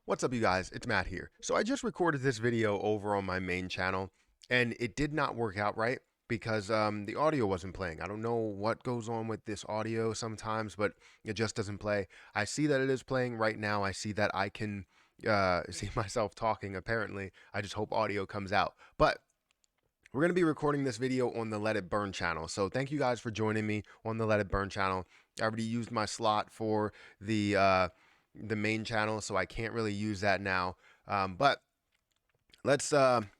What's up, you guys? It's Matt here. So I just recorded this video over on my main channel, and it did not work out right because the audio wasn't playing. I don't know what goes on with this audio sometimes, but it just doesn't play. I see that it is playing right now. I see that I can see myself talking, apparently. I just hope audio comes out. But we're going to be recording this video on the Let It Burn channel. So thank you guys for joining me on the Let It Burn channel. I already used my slot for the main channel, so I can't really use that now. But let's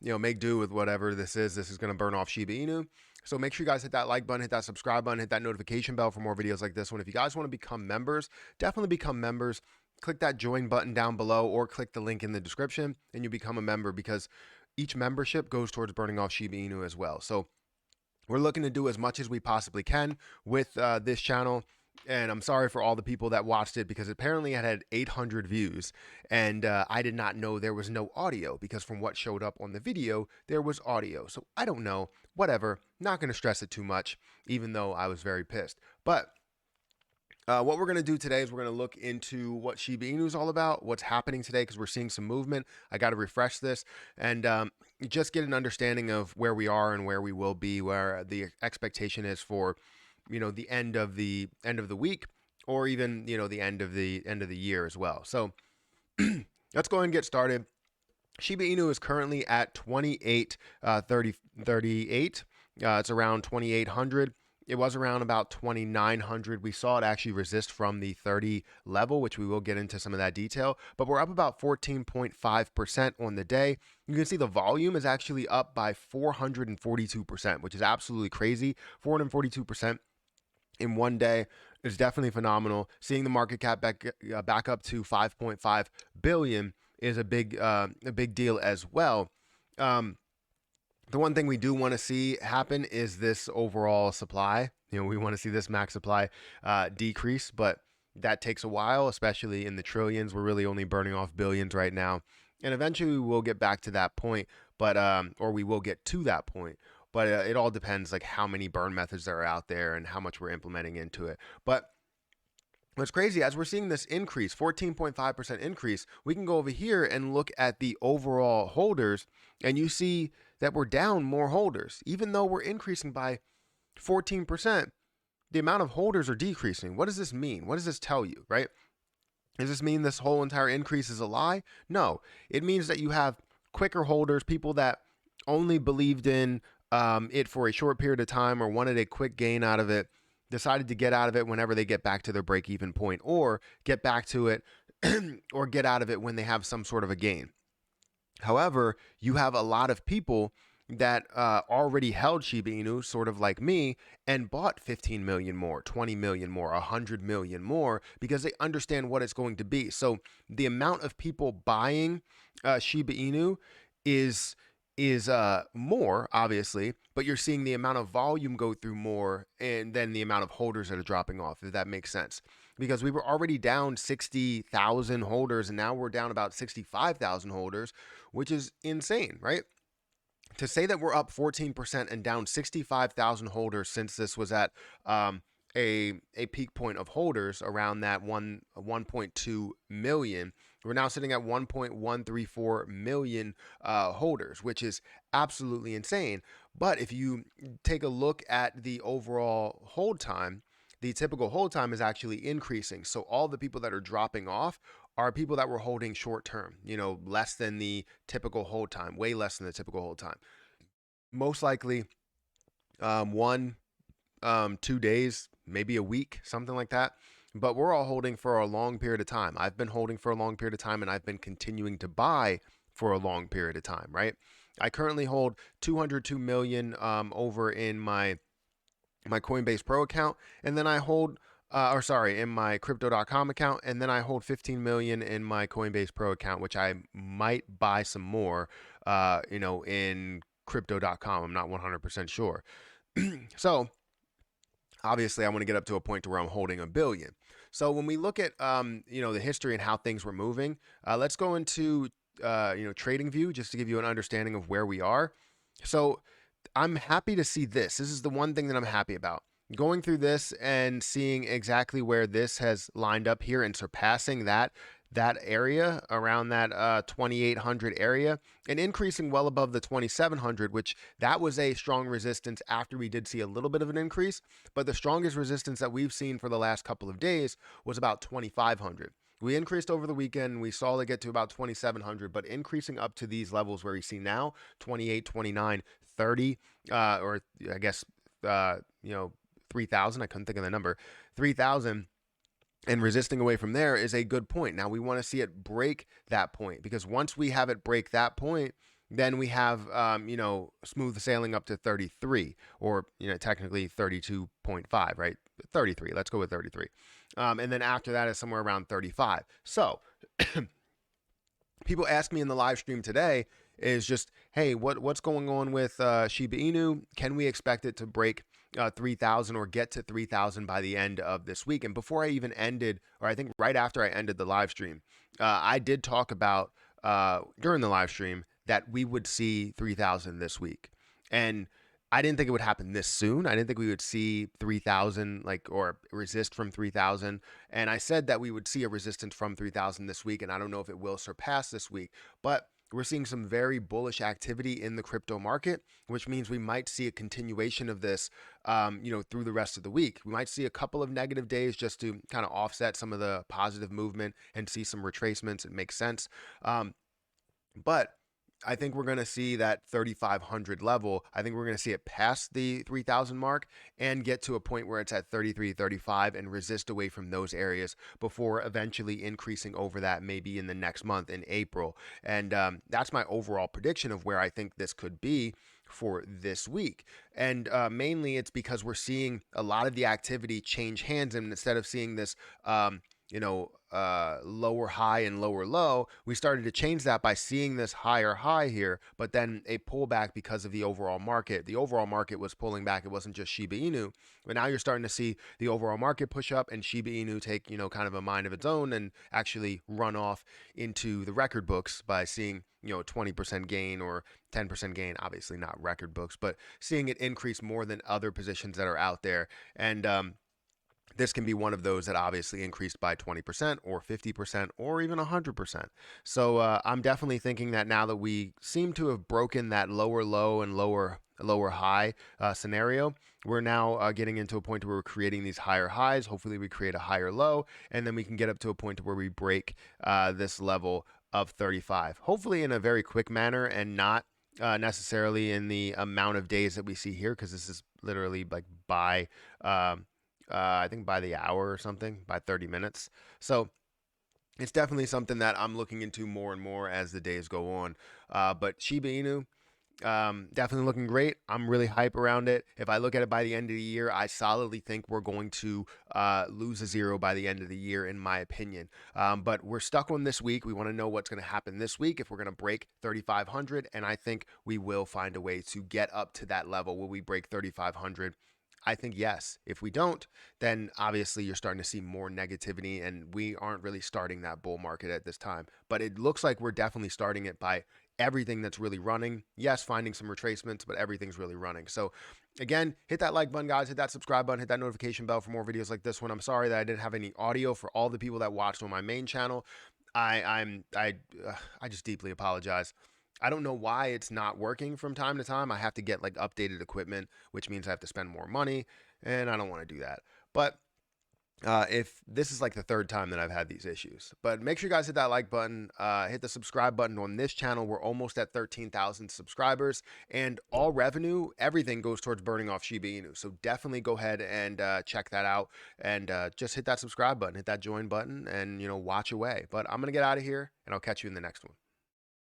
make do with whatever this is. This is going to burn off Shiba Inu. So make sure you guys hit that like button, hit that subscribe button, hit that notification bell for more videos like this one. If you guys want to become members, definitely become members. Click that join button down below or click the link in the description and you become a member, because each membership goes towards burning off Shiba Inu as well. So we're looking to do as much as we possibly can with this channel. And I'm sorry for all the people that watched it, because apparently it had 800 views and I did not know there was no audio, because from what showed up on the video, there was audio. So I don't know, whatever, not going to stress it too much, even though I was very pissed. But what we're going to do today is we're going to look into what Shiba Inu is all about, what's happening today, because we're seeing some movement. I got to refresh this and just get an understanding of where we are and where we will be, where the expectation is for, the end of the week, or even, the end of the year as well. So let's go ahead and get started. Shiba Inu is currently at 38. It's around 2,800. It was around about 2,900. We saw it actually resist from the 30 level, which we will get into some of that detail, but we're up about 14.5% on the day. You can see the volume is actually up by 442%, which is absolutely crazy. 442% in one day is definitely phenomenal. Seeing the market cap back up to 5.5 billion is a big deal as well. The one thing we do want to see happen is this overall supply. We want to see this max supply decrease, but that takes a while, especially in the trillions. We're really only burning off billions right now, and eventually we will get back to that point, but or we will get to that point. But it all depends, like how many burn methods that are out there and how much we're implementing into it. But what's crazy, as we're seeing this increase, 14.5% increase, we can go over here and look at the overall holders, and you see that we're down more holders. Even though we're increasing by 14%, the amount of holders are decreasing. What does this mean? What does this tell you, right? Does this mean this whole entire increase is a lie? No. It means that you have quicker holders, people that only believed in it for a short period of time or wanted a quick gain out of it, decided to get out of it whenever they get back to their break-even point, or get back to it or get out of it when they have some sort of a gain. However, you have a lot of people that already held Shiba Inu, sort of like me, and bought 15 million more, 20 million more, 100 million more, because they understand what it's going to be. So the amount of people buying Shiba Inu is more, obviously, but you're seeing the amount of volume go through more, and then the amount of holders that are dropping off, if that makes sense. Because we were already down 60,000 holders, and now we're down about 65,000 holders, which is insane, right? To say that we're up 14% and down 65,000 holders since this was at a peak point of holders around that 1.2 million. We're now sitting at 1.134 million holders, which is absolutely insane. But if you take a look at the overall hold time, the typical hold time is actually increasing. So all the people that are dropping off are people that were holding short term, less than the typical hold time, way less than the typical hold time. Most likely 2 days, maybe a week, something like that. But we're all holding for a long period of time. I've been holding for a long period of time, and I've been continuing to buy for a long period of time, right? I currently hold 202 million over in my Coinbase Pro account, and then I hold in my crypto.com account, and then I hold 15 million in my Coinbase Pro account, which I might buy some more in crypto.com. I'm not 100% sure. So obviously I want to get up to a point to where I'm holding a billion. So when we look at the history and how things were moving, let's go into trading view, just to give you an understanding of where we are. So I'm happy to see this. This is the one thing that I'm happy about. Going through this and seeing exactly where this has lined up here and surpassing that that area, around that 2800 area, and increasing well above the 2700, which that was a strong resistance after we did see a little bit of an increase. But the strongest resistance that we've seen for the last couple of days was about 2500. We increased over the weekend. We saw it get to about 2,700, but increasing up to these levels where we see now 28, 29, 30, or I guess, 3,000. I couldn't think of the number. 3,000 and resisting away from there is a good point. Now we want to see it break that point, because once we have it break that point, then we have, smooth sailing up to 33, or, technically 32.5, right? 33. Let's go with 33. And then after that is somewhere around 35. So people ask me in the live stream today is just, hey, what's going on with Shiba Inu? Can we expect it to break 3,000 or get to 3,000 by the end of this week? And before I even ended, or I think right after I ended the live stream, I did talk about during the live stream that we would see 3,000 this week. And I didn't think it would happen this soon. I didn't think we would see 3,000, or resist from 3,000. And I said that we would see a resistance from 3,000 this week. And I don't know if it will surpass this week, but we're seeing some very bullish activity in the crypto market, which means we might see a continuation of this, through the rest of the week. We might see a couple of negative days just to kind of offset some of the positive movement and see some retracements. It makes sense. But I think we're going to see that 3,500 level. I think we're going to see it past the 3,000 mark and get to a point where it's at 33, 35 and resist away from those areas before eventually increasing over that maybe in the next month in April. And that's my overall prediction of where I think this could be for this week. And mainly it's because we're seeing a lot of the activity change hands, and instead of seeing this, lower high and lower low, we started to change that by seeing this higher high here, but then a pullback because of the overall market. The overall market was pulling back. It wasn't just Shiba Inu, but now you're starting to see the overall market push up and Shiba Inu take, kind of a mind of its own and actually run off into the record books by seeing, 20% gain or 10% gain, obviously not record books, but seeing it increase more than other positions that are out there. And, this can be one of those that obviously increased by 20% or 50% or even 100%. So I'm definitely thinking that now that we seem to have broken that lower low and lower high scenario, we're now getting into a point where we're creating these higher highs. Hopefully we create a higher low, and then we can get up to a point where we break this level of 35, hopefully in a very quick manner and not necessarily in the amount of days that we see here, because this is literally like by I think by the hour or something, by 30 minutes. So it's definitely something that I'm looking into more and more as the days go on. But Shiba Inu, definitely looking great. I'm really hype around it. If I look at it by the end of the year, I solidly think we're going to lose a zero by the end of the year, in my opinion. But we're stuck on this week. We want to know what's going to happen this week, if we're going to break 3,500. And I think we will find a way to get up to that level. Will we break 3,500? I think yes. If we don't, then obviously you're starting to see more negativity, and we aren't really starting that bull market at this time. But it looks like we're definitely starting it by everything that's really running. Yes, finding some retracements, but everything's really running. So again, hit that like button, guys. Hit that subscribe button. Hit that notification bell for more videos like this one. I'm sorry that I didn't have any audio for all the people that watched on my main channel. I just deeply apologize. I don't know why it's not working from time to time. I have to get like updated equipment, which means I have to spend more money, and I don't want to do that. But if this is like the third time that I've had these issues, but make sure you guys hit that like button, hit the subscribe button on this channel. We're almost at 13,000 subscribers, and all revenue, everything goes towards burning off Shiba Inu. So definitely go ahead and check that out, and just hit that subscribe button, hit that join button, and watch away. But I'm gonna get out of here, and I'll catch you in the next one.